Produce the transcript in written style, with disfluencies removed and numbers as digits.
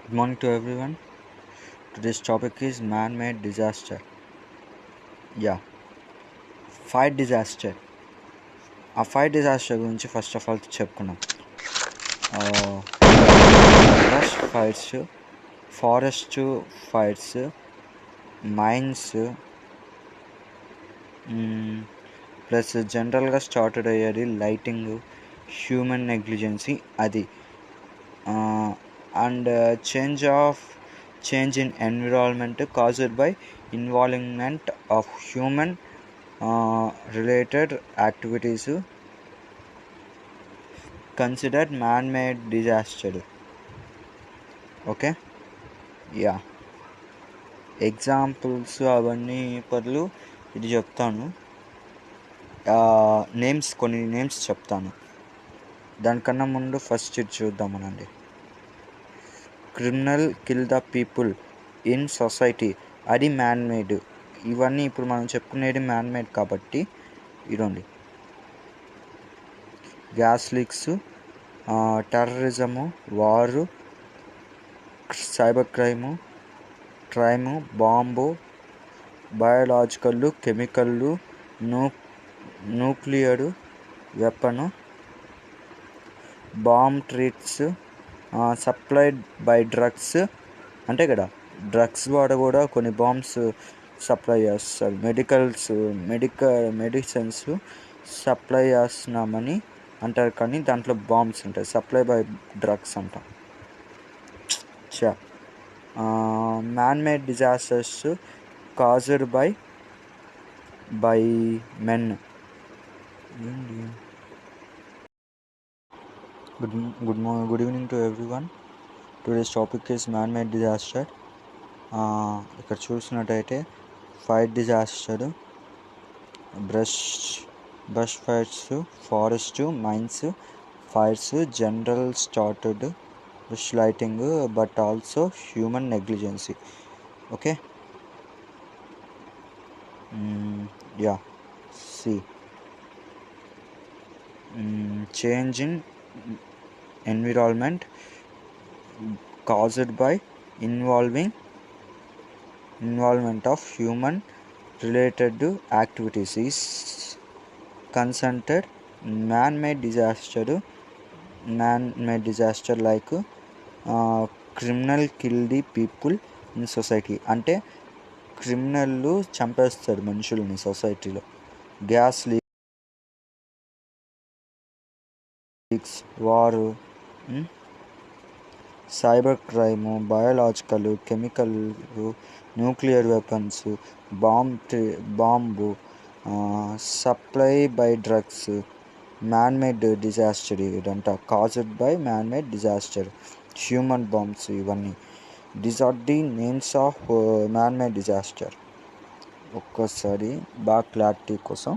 Good morning to everyone. Today's topic is man-made disaster. Yeah, fire disaster. ఆ fire disaster గురించి first of all చెప్పుకున్నాం. Brush fires, forest fires, mines, plus జనరల్గా started అయ్యేది lighting, human negligence అది, and change in environment caused by involvement of human related activities considered man-made disaster. Okay, yeah, examples అవన్నీ పర్లు ఇది చెప్తాను. కొన్ని names చెప్తాను. దానికన్నా ముందు ఫస్ట్ ఇది చూద్దామనండి. Criminal kill the people in society, అది మ్యాన్ మేడ్. ఇవన్నీ ఇప్పుడు మనం చెప్పుకునేది మ్యాన్ మేడ్ కాబట్టి ఇదండి. Gas leaks, terrorism, war, cyber crime, bomb, biological, chemical, nuclear weapon, bomb threats, supplied by drugs, అంటే కదా డ్రగ్స్ ద్వారా కూడా కొన్ని బాంబ్స్ సప్లై చేస్తారు. మెడిసిన్స్ సప్లై చేస్తున్నామని అంటారు, కానీ దాంట్లో బాంబ్స్ ఉంటాయి. సప్లై బై డ్రగ్స్ అంటాం. Man made disasters caused by men. Good evening to everyone. Today's topic is man-made disaster. ఇక్కడ చూసినట్టయితే fire disaster, brush fires, forest, mines fires, general started bush lighting, but also human negligence. Okay, yeah, see, change in environment caused by involvement of human related activities is considered man-made disaster like criminal kill the people in society, అంటే criminal చంపేస్తాడు మనుషుల్ని సొసైటీలో. Gas leaks, war, cyber crime, biological, chemical, nuclear weapons, bomb, supply by drugs, man-made disaster ఇదంతా caused by man-made disaster, human bombs ఇవన్నీ. These are the names of man-made disaster. ఒక్కసారి బాగా clarity కోసం